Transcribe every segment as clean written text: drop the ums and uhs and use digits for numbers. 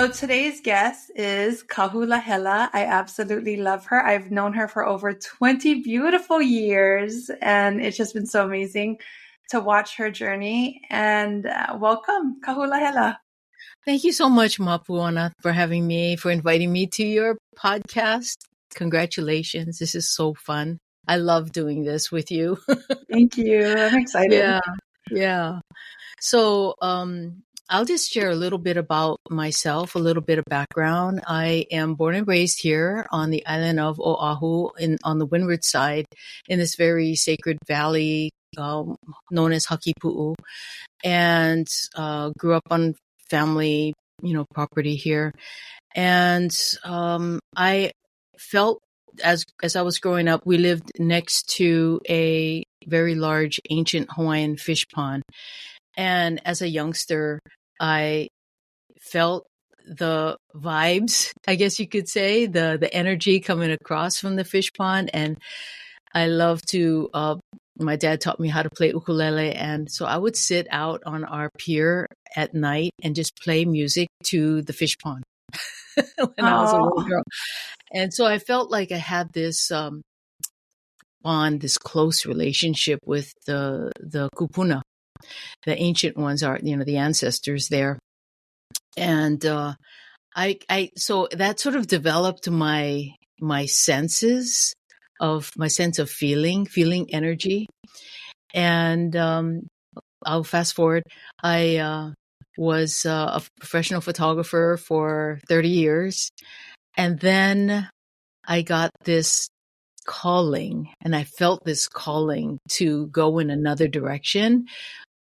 So today's guest is Kahu Lahela. I absolutely love her. I've known her for over 20 beautiful years, and it's just been so amazing to watch her journey. And welcome, Kahu Lahela. Thank you so much, Mapuana, for having me, for inviting me to your podcast. Congratulations. This is so fun. I love doing this with you. Thank you. I'm excited. Yeah. So, I'll just share a little bit about myself, a little bit of background. I am born and raised here on the island of Oahu on the windward side in this very sacred valley, known as Hakipu'u, and, grew up on family, property here. And, I felt as I was growing up, we lived next to a very large ancient Hawaiian fish pond. And as a youngster, I felt the vibes, I guess you could say, the energy coming across from the fish pond. And I love to, my dad taught me how to play ukulele. And so I would sit out on our pier at night and just play music to the fish pond when I was a little girl. And so I felt like I had this, bond, this close relationship with the kupuna. The ancient ones are, the ancestors there. And, so that sort of developed my senses of my sense of feeling energy. And, I'll fast forward. I, was a professional photographer for 30 years. And then I got this calling, and I felt this calling to go in another direction.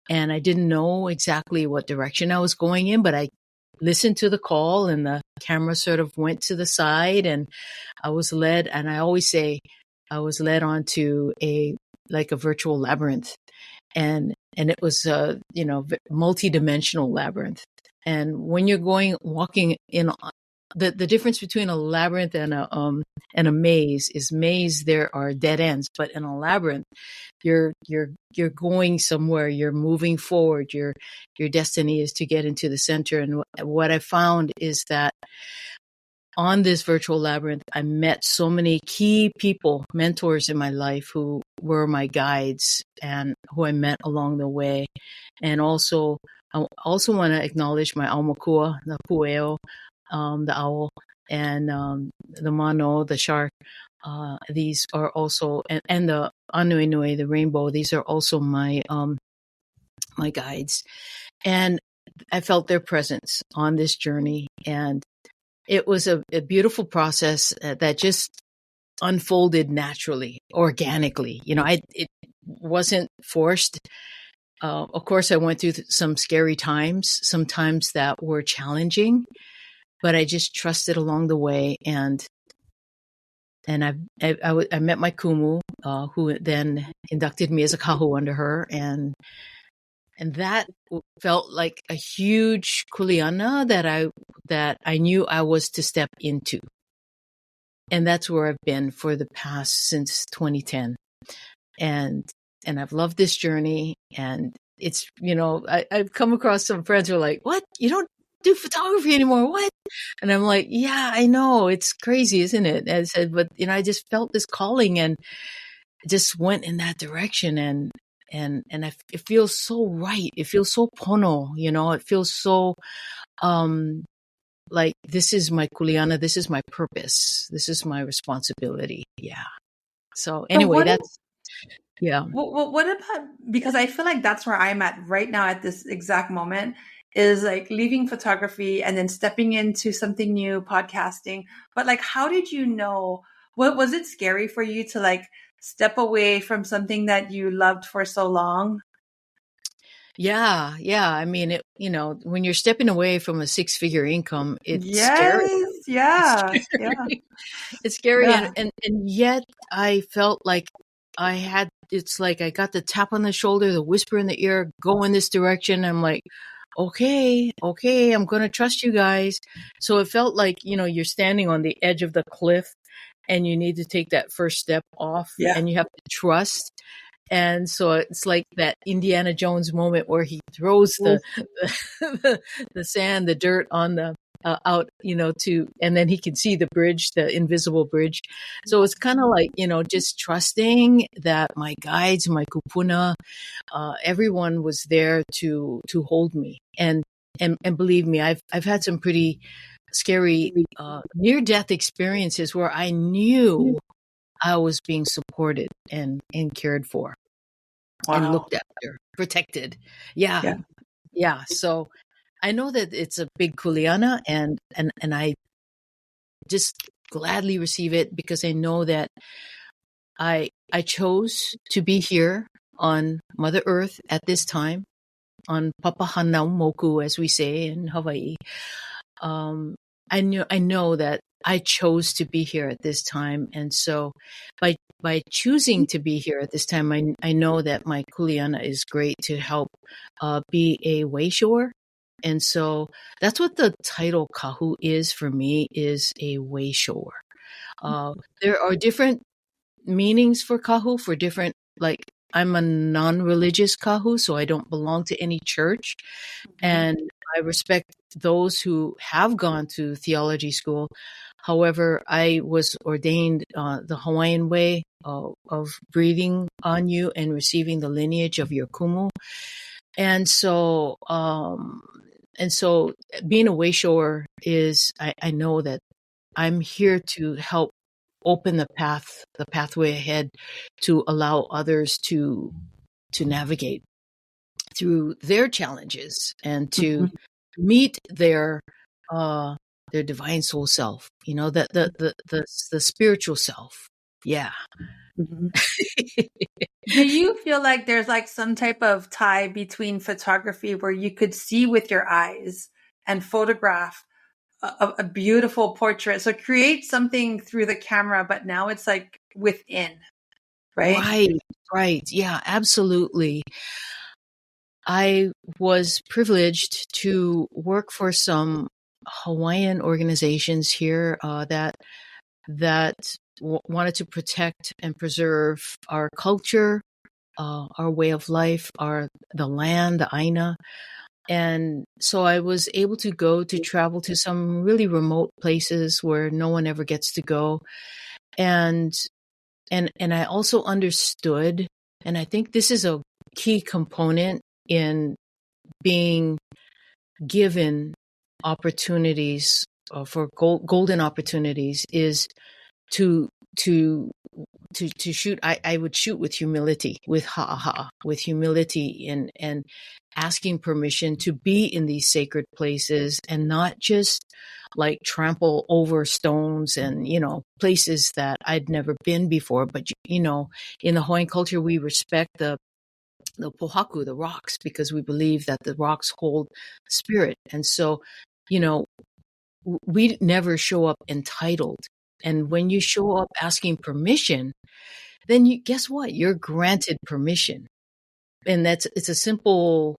And I didn't know exactly what direction I was going in, but I listened to the call, and the camera sort of went to the side, and I was led, and I always say I was led onto a virtual labyrinth. And it was a, multi-dimensional labyrinth. And when you're walking in, the difference between a labyrinth and a maze is there are dead ends, but in a labyrinth, you're going somewhere, you're moving forward, your destiny is to get into the center. And what I found is that on this virtual labyrinth, I met so many key people, mentors in my life who were my guides and who I met along the way. And also, I also want to acknowledge my aumakua, the pueo, the owl, and the mano, the shark. These are also, and the anuenue, the rainbow. These are also my my guides. And I felt their presence on this journey, and it was a beautiful process that just unfolded naturally, organically. It wasn't forced. Of course, I went through some scary times, some times that were challenging, but I just trusted along the way. And I met my kumu, who then inducted me as a kahu under her. And that felt like a huge kuleana that I knew I was to step into. And that's where I've been for the past, since 2010. And I've loved this journey. And it's, I've come across some friends who are like, what? You don't do photography anymore? What? And I'm like, yeah, I know. It's crazy, isn't it? And I said, but, I just felt this calling and just went in that direction. And it feels so right. It feels so pono, it feels so, like this is my kuleana. This is my purpose. This is my responsibility. Yeah. So anyway, yeah. What about, because I feel like that's where I'm at right now at this exact moment, is like leaving photography and then stepping into something new, podcasting. But like, how did you know, what was it scary for you to like step away from something that you loved for so long? Yeah. I mean, when you're stepping away from a 6-figure income, it's scary. Yeah. It's scary. Yeah. And yet I felt like it's like I got the tap on the shoulder, the whisper in the ear, go in this direction. I'm like, okay, I'm going to trust you guys. So it felt like, you're standing on the edge of the cliff and you need to take that first step off, and you have to trust. And so it's like that Indiana Jones moment where he throws the sand, the dirt on the out, and then he can see the bridge, the invisible bridge. So it's kind of like, just trusting that my guides, my kupuna, everyone was there to hold me. And believe me, I've had some pretty scary near-death experiences where I knew I was being supported and cared for and looked after, protected. Yeah. So I know that it's a big kuleana, and I just gladly receive it because I know that I chose to be here on Mother Earth at this time, on Papahanau Moku, as we say in Hawaii. I know that I chose to be here at this time, and so by choosing to be here at this time, I know that my kuleana is great to help be a wayshower. And so that's what the title Kahu is for me, is a wayshower. There are different meanings for Kahu for different, like, I'm a non-religious Kahu, so I don't belong to any church. And I respect those who have gone to theology school. However, I was ordained the Hawaiian way of breathing on you and receiving the lineage of your kumu. And so being a wayshower is, I know that I'm here to help open the pathway ahead to allow others to navigate through their challenges and to meet their divine soul self, that the spiritual self. Yeah. Do you feel like there's like some type of tie between photography where you could see with your eyes and photograph a beautiful portrait? So create something through the camera, but now it's like within, right? Right. Yeah, absolutely. I was privileged to work for some Hawaiian organizations here that wanted to protect and preserve our culture, our way of life, the land, the aina. And so I was able to travel to some really remote places where no one ever gets to go. And I also understood, and I think this is a key component in being given opportunities for golden opportunities, is to shoot. I would shoot with humility, with ha'aha, with humility, and asking permission to be in these sacred places and not just like trample over stones and, places that I'd never been before. But, in the Hawaiian culture, we respect the pohaku, the rocks, because we believe that the rocks hold spirit. And so, we never show up entitled. And when you show up asking permission, then guess what? You're granted permission. And it's a simple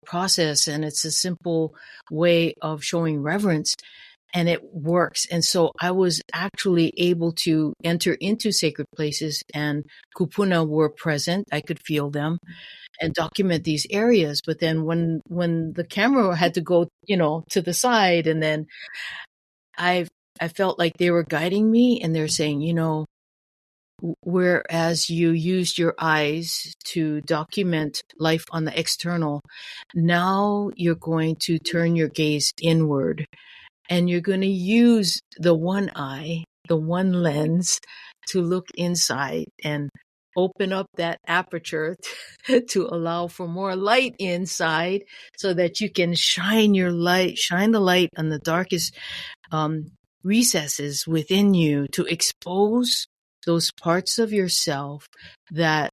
process, and it's a simple way of showing reverence, and it works. And so I was actually able to enter into sacred places, and kupuna were present. I could feel them and document these areas. But then when the camera had to go, to the side, and then I felt like they were guiding me, and they're saying, whereas you used your eyes to document life on the external, now you're going to turn your gaze inward, and you're going to use the one eye, the one lens, to look inside and open up that aperture to allow for more light inside, so that you can shine the light on the darkest recesses within you, to expose those parts of yourself that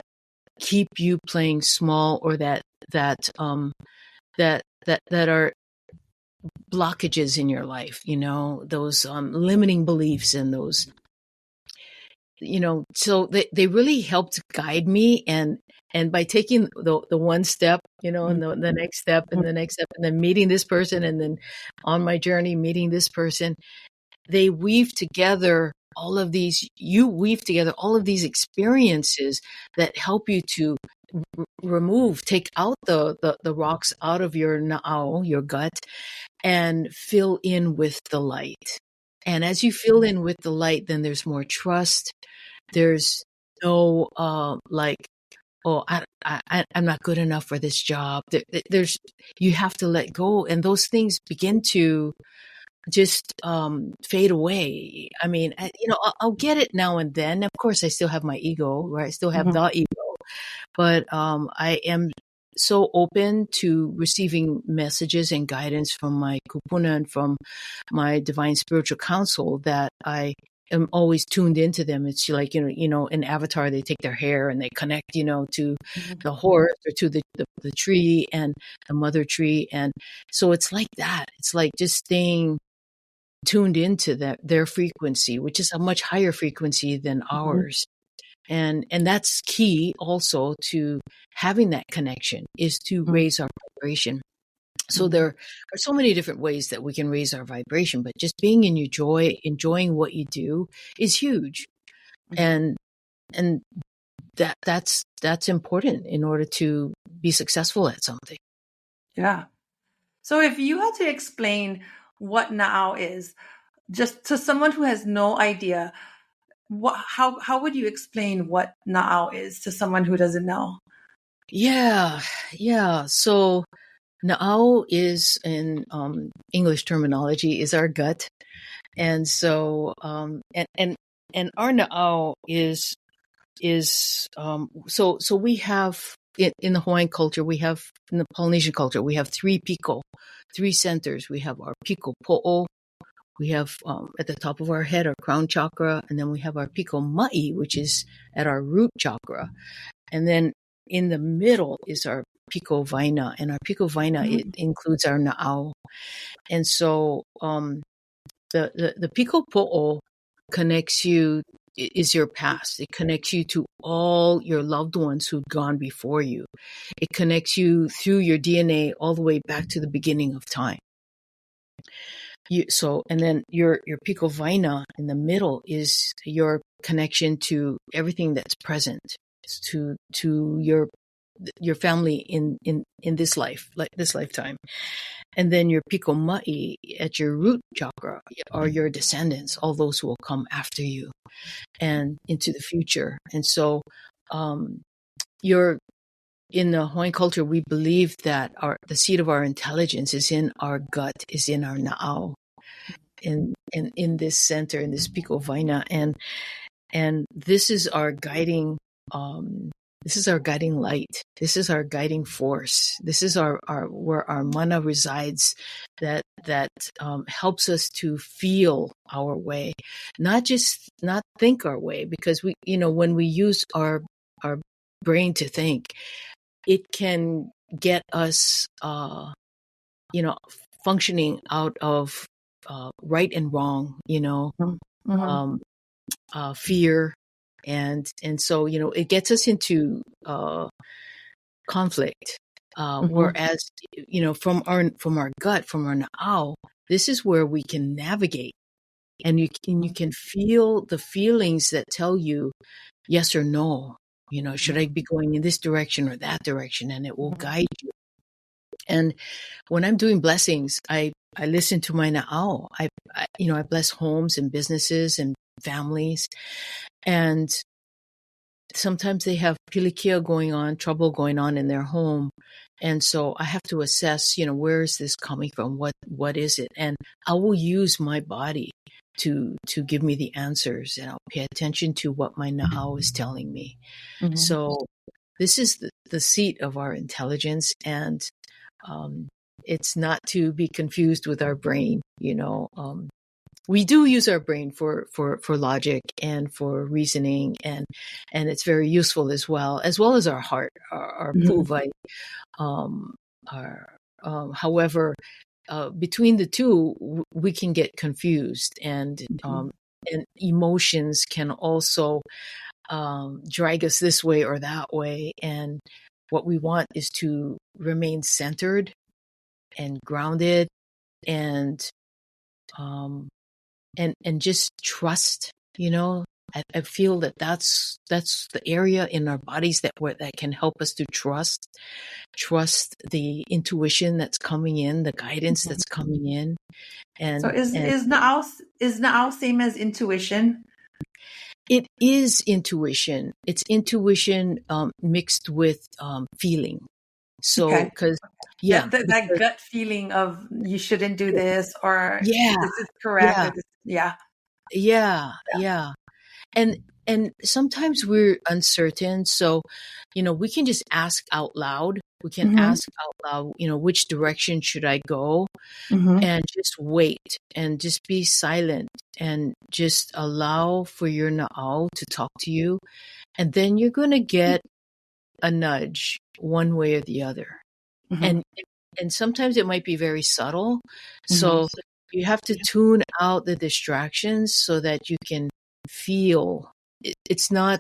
keep you playing small, or that are blockages in your life, those limiting beliefs, and those, so they really helped guide me. And by taking the one step, and the next step, and the next step, and then meeting this person, and then on my journey meeting this person, you weave together all of these experiences that help you to take out the rocks out of your na'au, your gut, and fill in with the light. And as you fill in with the light, then there's more trust. There's no like, oh, I'm not good enough for this job. There's, you have to let go, and those things begin to just fade away. I mean, I'll get it now and then. Of course, I still have my ego, right? I still have the ego, but I am so open to receiving messages and guidance from my kupuna and from my divine spiritual counsel that I am always tuned into them. It's like, in Avatar, they take their hair and they connect, to the horse or to the tree and the mother tree. And so it's like that. It's like just staying tuned into their frequency, which is a much higher frequency than ours. And that's key also to having that connection, is to raise our vibration. So there are so many different ways that we can raise our vibration, but just being in your joy, enjoying what you do is huge. And that's important in order to be successful at something. Yeah. So if you had to explain what Na'au is, just to someone who has no idea, how would you explain what Na'au is to someone who doesn't know? Yeah. So Na'au is, in English terminology, is our gut. And so and our Na'au is so we have in the Hawaiian culture, we have in the Polynesian culture, we have three centers. We have our piko po'o. We have at the top of our head, our crown chakra, and then we have our piko ma'i, which is at our root chakra. And then in the middle is our piko vaina, and our piko vaina, it includes our na'au. And so the piko po'o connects you, is your past. It connects you to all your loved ones who've gone before you. It connects you through your DNA all the way back to the beginning of time. And then your piko vaina in the middle is your connection to everything that's present, to your family in this life, like this lifetime. And then your piko ma'i at your root chakra are your descendants, all those who will come after you and into the future. And so in the Hawaiian culture, we believe that the seat of our intelligence is in our gut, is in our na'au, in this center, in this piko vaina, and this is our guiding. This is our guiding light. This is our guiding force. This is our where our mana resides, that helps us to feel our way, not think our way, because we, when we use our brain to think, it can get us, functioning out of right and wrong, fear. And so, it gets us into conflict. Whereas, from our gut, from our na'au, this is where we can navigate, and you can feel the feelings that tell you yes or no. Should I be going in this direction or that direction? And it will guide you. And when I'm doing blessings, I listen to my na'au. I bless homes and businesses and families. And sometimes they have pilikia going on, trouble going on in their home. And so I have to assess, where is this coming from? What is it? And I will use my body to give me the answers, and I'll pay attention to what my na'au is telling me. So this is the seat of our intelligence, and it's not to be confused with our brain. We do use our brain for logic and for reasoning, and it's very useful as well as our heart, our pu'uvai. However, between the two, we can get confused, and emotions can also drag us this way or that way. And what we want is to remain centered and grounded, and just trust, I feel that that's the area in our bodies that can help us to trust the intuition that's coming in, the guidance Mhm. that's coming in. So And is Na'au same as intuition? it is intuition. It's intuition mixed with feeling. So, Okay. yeah, That because, gut feeling of you shouldn't do this or yeah, this is correct yeah, or this, yeah. yeah, yeah. And sometimes we're uncertain. So, we can just ask out loud. We can Mm-hmm. ask out loud, which direction should I go? Mm-hmm. And just wait and just be silent and just allow for your na'au to talk to you. And then you're going to get a nudge one way or the other. Mm-hmm. And sometimes it might be very subtle. Mm-hmm. So you have to tune out the distractions so that you can feel it's not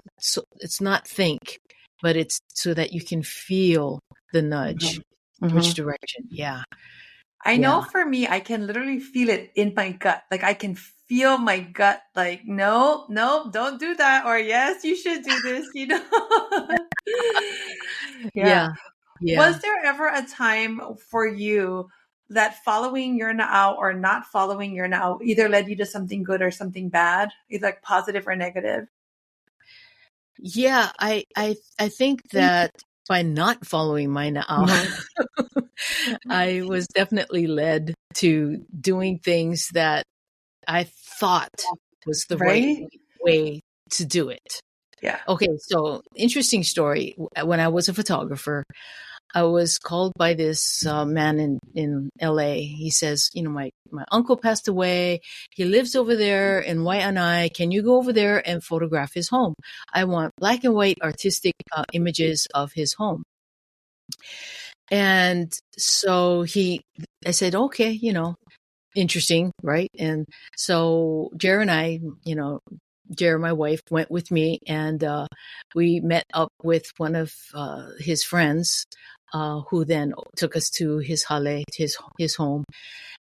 think, but it's so that you can feel the nudge, Mm-hmm. which direction. Yeah. I know Yeah. for me, I can literally feel it in my gut. Like I can feel my gut like, no, no, don't do that. Or yes, you should do this. Yeah. Yeah. Yeah. Was there ever a time for you that following your na'au or not following your na'au either led you to something good or something bad, either like positive or negative? Yeah. I think that by not following my na'au, Mhm. I was definitely led to doing things that I thought was the right Right? way to do it. Yeah. Okay, so interesting story. When I was a photographer, I was called by this man in LA. He says, my uncle passed away. He lives over there in Waianae. Can you go over there and photograph his home? I want black and white artistic images of his home. And so I said, okay, interesting, right? And so Jer and I, Jer, my wife, went with me, and we met up with one of his friends, who then took us to his hale, his home,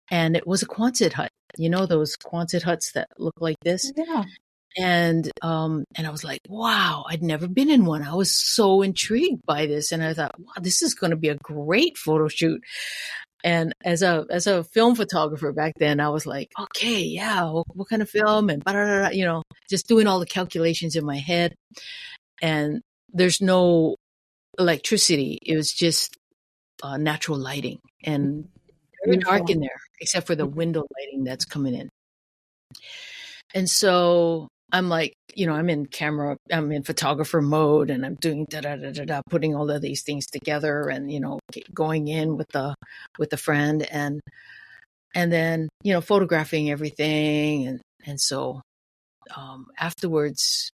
and it was a Quonset hut. You know those Quonset huts that look like this. Yeah. And I was like, wow, I'd never been in one. I was so intrigued by this, and I thought, wow, this is going to be a great photo shoot. And as a film photographer back then, I was like, okay, yeah, what kind of film, and just doing all the calculations in my head. And there's no electricity; it was just natural lighting, and very dark Beautiful. in there, except for the window lighting that's coming in. And so I'm like, I'm in photographer mode, and I'm doing putting all of these things together, and going in with the friend, and then photographing everything, and so afterwards,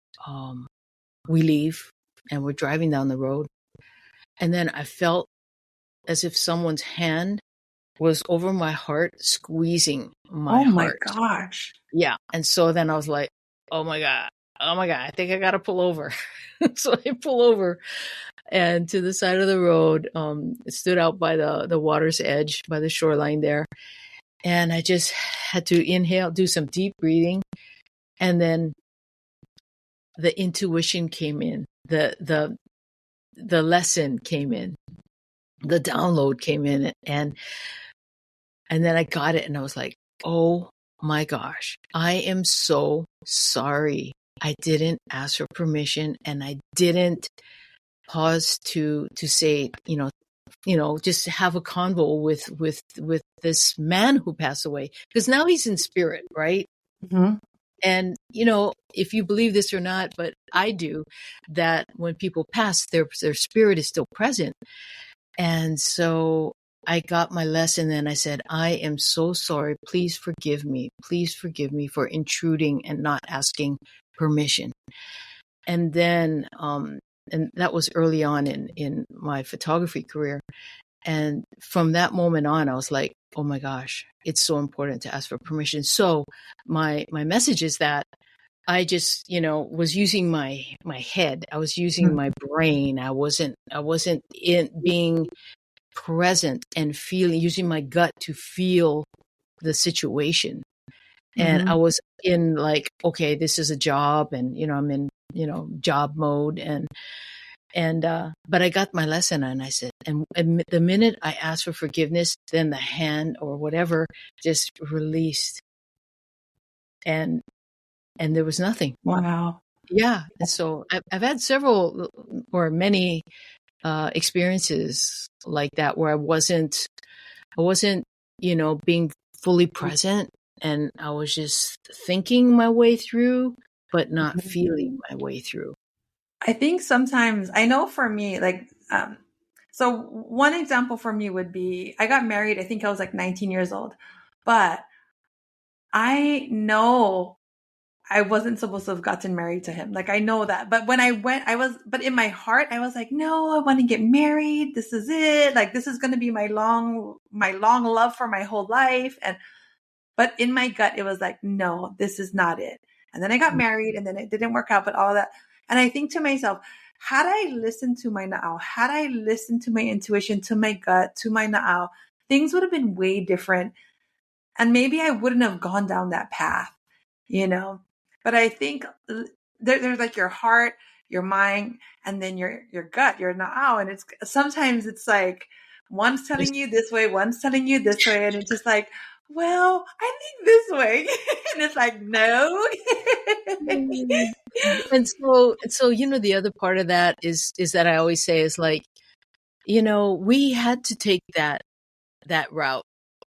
we leave, and we're driving down the road, and then I felt as if someone's hand was over my heart, squeezing my Oh my heart. gosh. Yeah. And so then I was like, oh my God, I think I got to pull over. So I pull over and to the side of the road, it stood out by the water's edge, by the shoreline there. And I just had to inhale, do some deep breathing. And then the intuition came in, the lesson came in, the download came in, and then I got it, and I was like, oh my gosh, I am so sorry. I didn't ask for permission, and I didn't pause to say, just have a convo with this man who passed away, because now he's in spirit, right? Mm-hmm. And if you believe this or not, but I do, that when people pass, their spirit is still present. And so I got my lesson, and I said, I am so sorry. Please forgive me. Please forgive me for intruding and not asking permission. And then, and that was early on in my photography career. And from that moment on, I was like, oh my gosh, it's so important to ask for permission. So my message is that I just, was using my head. I was using my brain. I wasn't in being present and feeling, using my gut to feel the situation. And I Mm-hmm. was in like, okay, this is a job, and I'm in, job mode, but I got my lesson, and I said, and the minute I asked for forgiveness, then the hand or whatever just released, and there was nothing. Wow. Yeah. And so I've had several or many experiences like that where I wasn't, being fully present, and I was just thinking my way through, but not feeling my way through. I think sometimes, I know for me, like, so one example for me would be I got married, I think I was like 19 years old, but I know I wasn't supposed to have gotten married to him. Like, I know that. But when I went, but in my heart, I was like, no, I want to get married. This is it. Like, this is going to be my long love for my whole life. But in my gut, it was like, no, this is not it. And then I got married, and then it didn't work out, but all that. And I think to myself, had I listened to my na'au, had I listened to my intuition, to my gut, to my na'au, things would have been way different. And maybe I wouldn't have gone down that path, you know? But I think there's like your heart, your mind, and then your gut, your na'au. And sometimes it's like one's telling you this way, one's telling you this way. And it's just like, well, I think this way. And it's like, no. And so the other part of that is that I always say is like, we had to take that route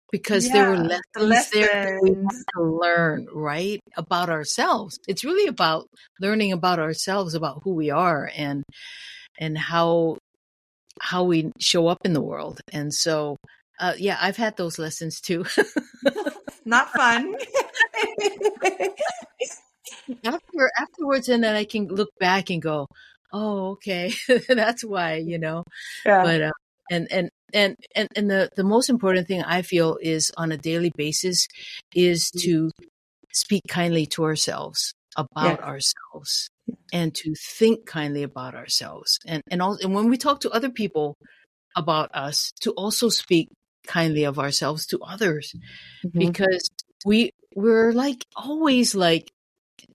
because there were Yeah, the lessons there that we had lessons. to learn, right, about ourselves. It's really about learning about ourselves, about who we are, and how we show up in the world. And so, yeah, I've had those lessons too. Not fun. Afterwards, and then I can look back and go, oh, okay, that's why, Yeah. But the most important thing I feel is on a daily basis is to speak kindly to ourselves, about Yes. ourselves, and to think kindly about ourselves, and when we talk to other people about us, to also speak kindly of ourselves to others, Mm-hmm. because we're like always like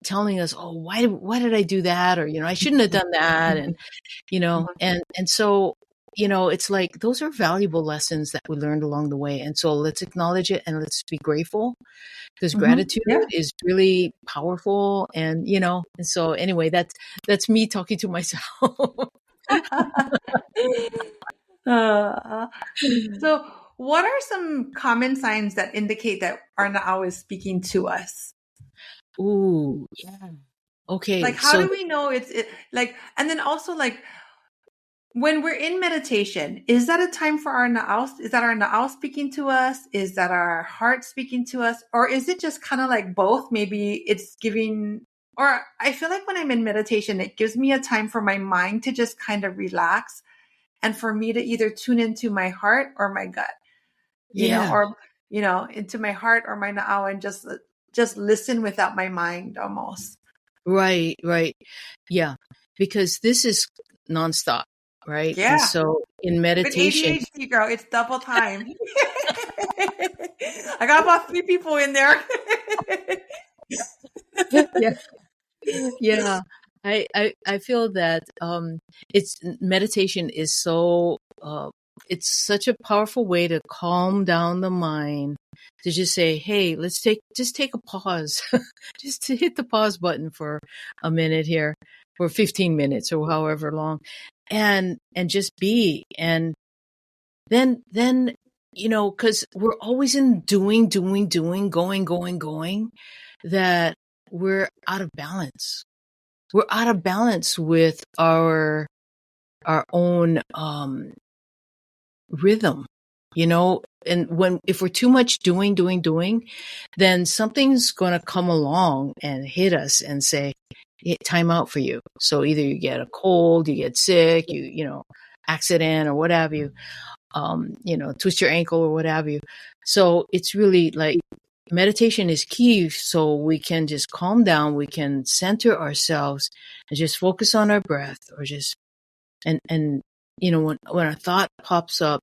telling us, oh, why did I do that, or I shouldn't have done that, and so it's like those are valuable lessons that we learned along the way, and so let's acknowledge it and let's be grateful, because Mm-hmm. gratitude Yeah. is really powerful, and and so anyway, that's me talking to myself. Uh, so, what are some common signs that indicate that our na'au is speaking to us? Ooh, yeah. Okay, Like, how so do we know like, and then also like when we're in meditation, is that a time for our na'au? Is that our na'au speaking to us? Is that our heart speaking to us? Or is it just kind of like both? Maybe it's giving, or I feel like when I'm in meditation, it gives me a time for my mind to just kind of relax and for me to either tune into my heart or my gut, yeah, or, into my heart or my na'au and just listen without my mind almost. right, yeah, because this is nonstop, right? And Yeah. so in With meditation, ADHD, girl, it's double time. I got about 3 people in there. yeah, yeah, I feel that it's meditation is so it's such a powerful way to calm down the mind, to just say, hey, let's take a pause, just to hit the pause button for a minute here, for 15 minutes or however long, and just be. And then because we're always in doing, going, that we're out of balance. We're out of balance with our own rhythm, and if we're too much doing, then something's going to come along and hit us and say, hey, time out for you. So either you get a cold, you get sick, accident or what have you, twist your ankle or what have you. So it's really like meditation is key, so we can just calm down, we can center ourselves and just focus on our breath, or just and when a thought pops up,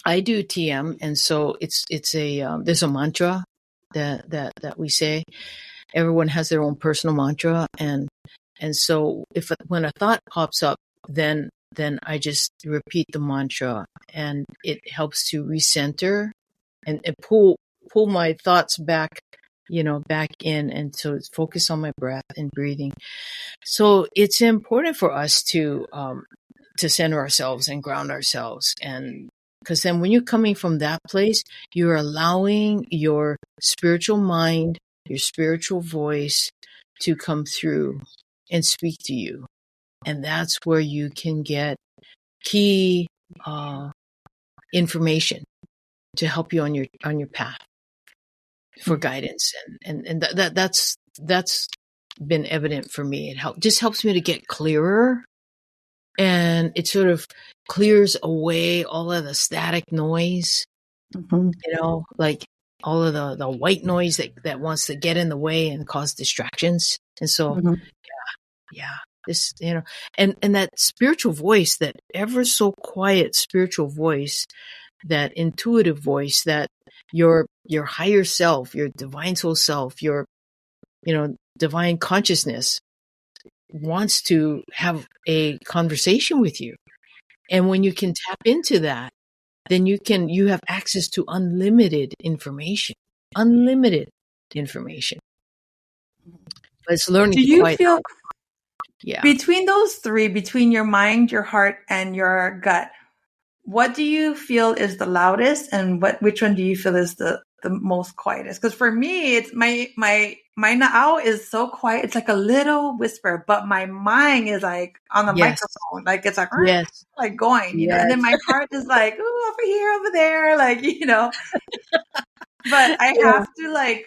I do TM, and so it's a there's a mantra that we say. Everyone has their own personal mantra, and so when a thought pops up, then I just repeat the mantra, and it helps to recenter and pull my thoughts back, back in, and so focus on my breath and breathing. So it's important for us to center ourselves and ground ourselves, and because then when you're coming from that place, you're allowing your spiritual mind, your spiritual voice to come through and speak to you. And that's where you can get key information to help you on your path for guidance. And that's been evident for me. It just helps me to get clearer, and it sort of clears away all of the static noise, like all of the white noise that wants to get in the way and cause distractions. And so, yeah, this, and that spiritual voice, that ever so quiet spiritual voice, that intuitive voice, that your higher self, your divine soul self, your, divine consciousness wants to have a conversation with you. And when you can tap into that, then you have access to unlimited information. But it's learning Do to you quiet feel down. Yeah. between those three, between your mind, your heart, and your gut, what do you feel is the loudest, and which one do you feel is the most quietest? Because for me, it's my now is so quiet. It's like a little whisper, but my mind is like on the microphone. Like it's like, like going, and then my heart is like, ooh, over here, over there, like, but I have to like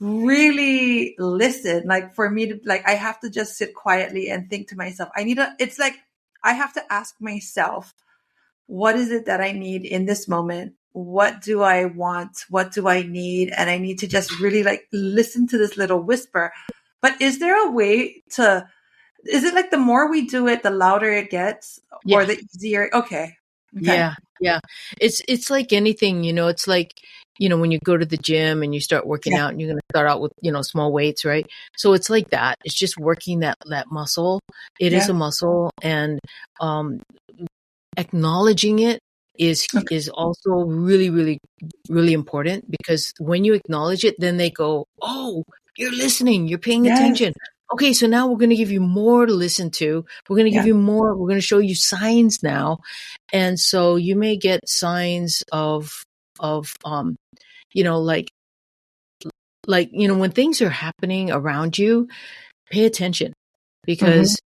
really listen. Like for me to, like, I have to just sit quietly and think to myself, it's like, I have to ask myself, what is it that I need in this moment? What do I want? What do I need? And I need to just really like listen to this little whisper. But is there a way is it like the more we do it, the louder it gets, or the easier? Okay. Yeah. It's like anything, it's like, when you go to the gym and you start working out, and you're going to start out with, small weights, right? So it's like that. It's just working that muscle. It is a muscle, and acknowledging it is also really, really, really important, because when you acknowledge it, then they go, oh, you're listening, you're paying attention. Okay, so now we're going to give you more to listen to. We're going to give you more. We're going to show you signs now. And so you may get signs of when things are happening around you, pay attention, because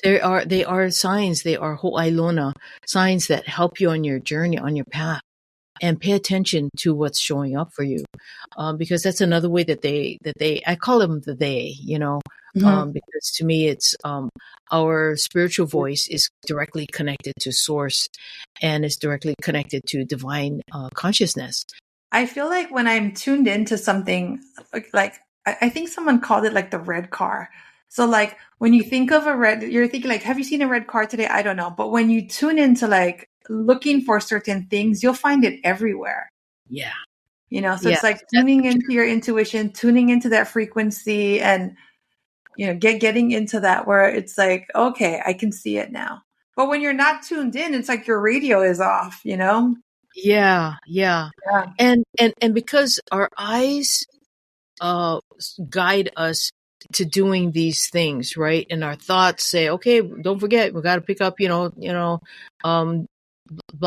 they are signs, they are ho'ailona, signs that help you on your journey, on your path. And pay attention to what's showing up for you, because that's another way that I call them the they, because to me it's our spiritual voice is directly connected to source, and is directly connected to divine consciousness. I feel like when I'm tuned into something, like I think someone called it like the red car. So like when you think of you're thinking like, have you seen a red car today? I don't know. But when you tune into like looking for certain things, you'll find it everywhere. Yeah. So it's like tuning into your intuition, tuning into that frequency, and, getting into that where it's like, okay, I can see it now. But when you're not tuned in, it's like your radio is off, Yeah. And because our eyes guide us to doing these things, right? And our thoughts say, okay, don't forget, we got to pick up, blah,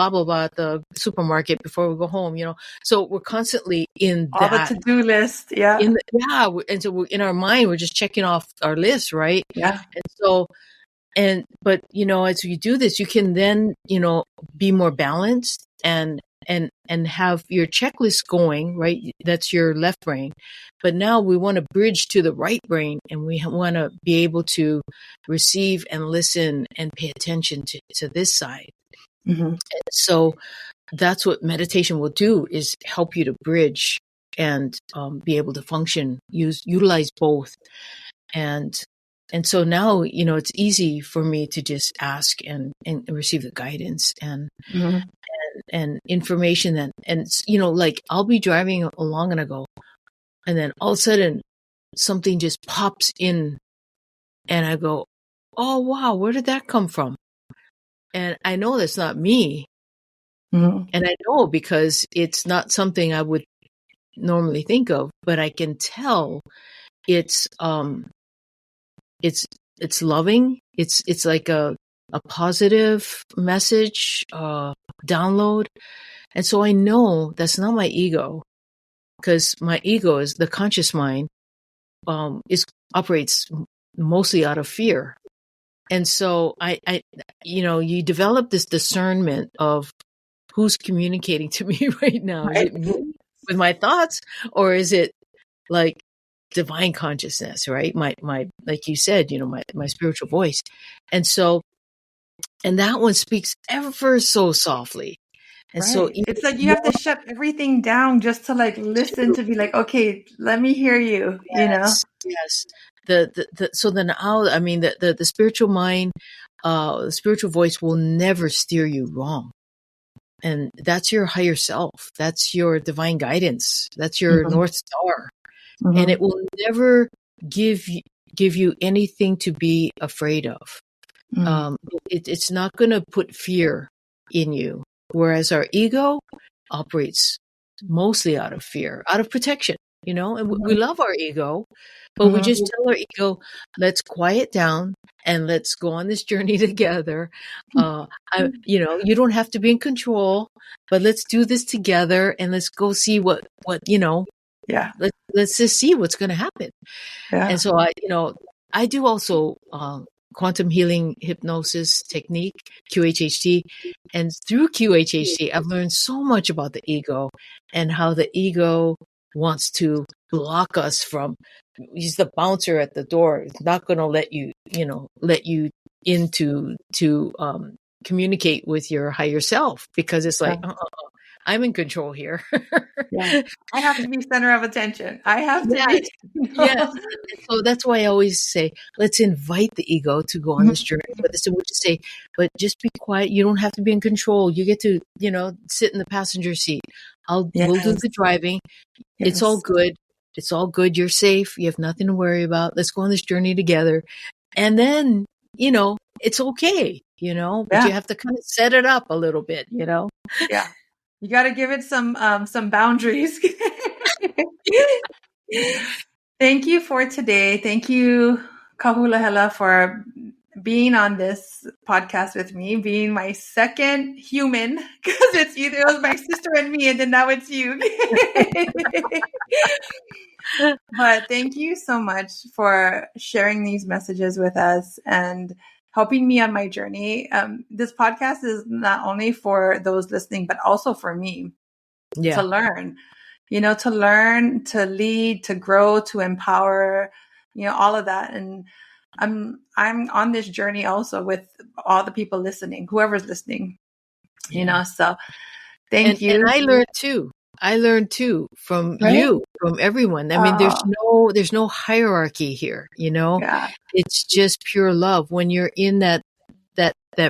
blah, blah, at the supermarket before we go home, So we're constantly in all the to-do list. Yeah. And so in our mind, we're just checking off our list, right? Yeah. And so, but, as you do this, you can then, be more balanced and have your checklist going, right? That's your left brain. But now we want to bridge to the right brain, and we want to be able to receive and listen and pay attention to this side. So that's what meditation will do, is help you to bridge and be able to function, utilize both. And so now, it's easy for me to just ask and receive the guidance and information like I'll be driving along and I go, And then all of a sudden something just pops in and I go, oh, wow, where did that come from? And I know that's not me. Mm-hmm. And I know because it's not something I would normally think of, but I can tell it's, it's loving. It's like a positive message, download. And so I know that's not my ego, because my ego is the conscious mind, is operates mostly out of fear. And so you develop this discernment of who's communicating to me right now. Is Right. it me with my thoughts, or is it like divine consciousness, right? My, like you said, my spiritual voice. And so, and that one speaks ever so softly. And so Right. even It's like you have more to shut everything down just to like listen, to, to be like, okay, let me hear you, you know? yes. So then I mean, the spiritual mind, the spiritual voice will never steer you wrong. And that's your higher self. That's your divine guidance. That's your Mm-hmm. North Star. And Mm-hmm. it will never give you anything to be afraid of. Mm-hmm. It's not going to put fear in you. Whereas our ego operates mostly out of fear, out of protection, and we love our ego, but we just Mm-hmm. tell our ego, let's quiet down and let's go on this journey together. You don't have to be in control, but let's do this together and let's go see Yeah. let's just see what's going to happen. And Yeah. so I do also quantum healing hypnosis technique, QHHT. And through QHHT, I've learned so much about the ego and how the ego wants to block us from, he's the bouncer at the door. It's not going to let you into to communicate with your higher self, because it's like, I'm in control here. Yeah. I have to be center of attention. I have to Yes, be, yes. And so that's why I always say, let's invite the ego to go on this journey. But this would just say, but just be quiet. You don't have to be in control. You get to, sit in the passenger seat. We'll do Yes. the driving. It's all Yes. good. It's all good. You're safe. You have nothing to worry about. Let's go on this journey together. And then, it's okay, but Yeah. you have to kind of set it up a little bit. Yeah. You got to give it some boundaries. Thank you for today. Thank you, Kahu Lahela, for being on this podcast with me, being my second human, because it was my sister and me, and then now it's you. But thank you so much for sharing these messages with us and helping me on my journey. This podcast is not only for those listening, but also for me to learn, to lead, to grow, to empower, all of that. And I'm on this journey also with all the people listening, whoever's listening, so thank And you. I learned too from Right? you, from everyone. I mean, Oh, there's no hierarchy here, yeah. It's just pure love. When you're in that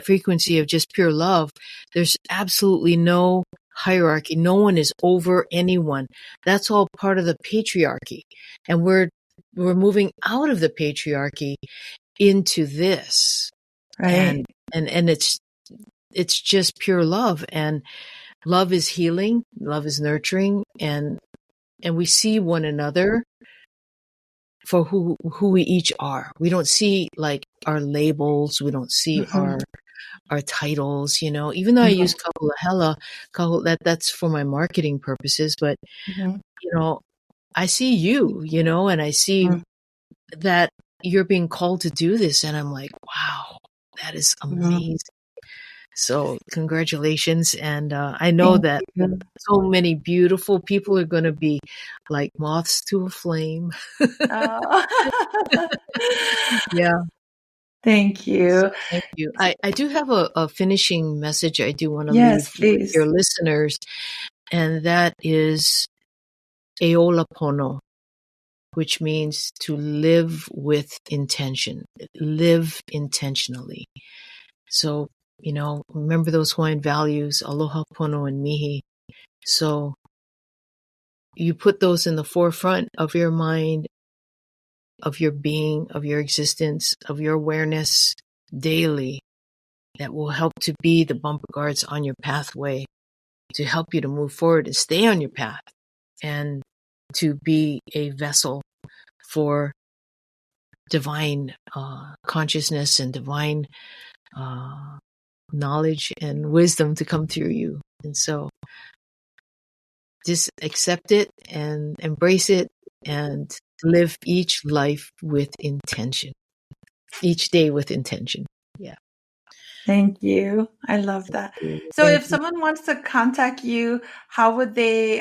frequency of just pure love, there's absolutely no hierarchy. No one is over anyone. That's all part of the patriarchy. And we're moving out of the patriarchy into this. Right. And it's just pure love. And love is healing, love is nurturing, and we see one another for who we each are. We don't see like our labels, we don't see Mm-hmm. our titles, even though I use Kahu Lahela, that's for my marketing purposes, but Mm-hmm. I see you, and I see Mm-hmm. that you're being called to do this, and I'm like, wow, that is Mm-hmm. amazing. So congratulations. And I know Thank that you. so many beautiful people are going to be like moths to a flame. Oh. Yeah. Thank So you. thank you. I do have a finishing message I do want to Yes, leave with your please. listeners, and that is Eolapono, which means to live with intention, live intentionally. So, remember those Hawaiian values, aloha, pono, and mihi. So you put those in the forefront of your mind, of your being, of your existence, of your awareness daily, that will help to be the bumper guards on your pathway, to help you to move forward and stay on your path, and to be a vessel for divine consciousness and divine knowledge and wisdom to come through you. And so just accept it and embrace it and live each life with intention, each day with intention. Yeah. Thank you. I love that. So Thank if you. someone wants to contact you, how would they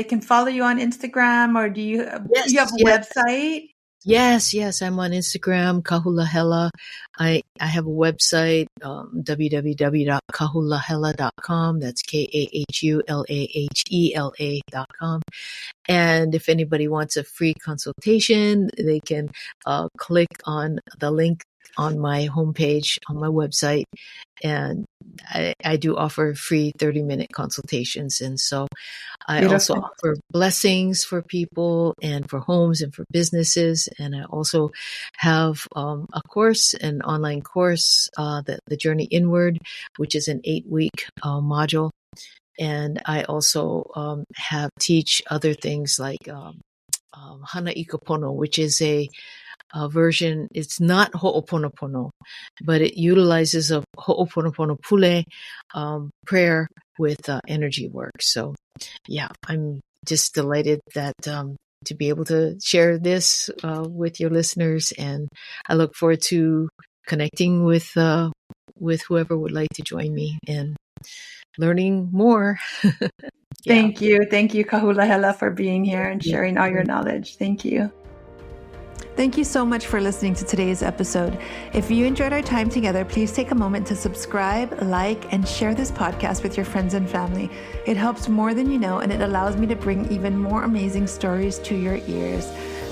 can follow you on Instagram, or do you have a Yes. website? Yes, I'm on Instagram, Kahu Lahela. I have a website, www.kahulahela.com. That's KAHULAHELA.com. And if anybody wants a free consultation, they can click on the link on my homepage, on my website. And I do offer free 30-minute consultations. And so I also Beautiful. offer blessings for people and for homes and for businesses. And I also have a course, an online course, the Journey Inward, which is an 8-week module. And I also teach other things like Hana Ikapono, which is a version. It's not Ho'oponopono, but it utilizes a Ho'oponopono Pule prayer with energy work. So, yeah, I'm just delighted that to be able to share this with your listeners, and I look forward to connecting with whoever would like to join me and learning more. Yeah. Thank you. Thank you, Kahu Lahela, for being here and sharing all your knowledge. Thank you. Thank you so much for listening to today's episode. If you enjoyed our time together, please take a moment to subscribe, like, and share this podcast with your friends and family. It helps more than you know, and it allows me to bring even more amazing stories to your ears.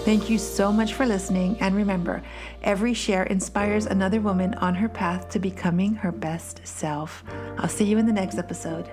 Thank you so much for listening. And remember, every share inspires another woman on her path to becoming her best self. I'll see you in the next episode.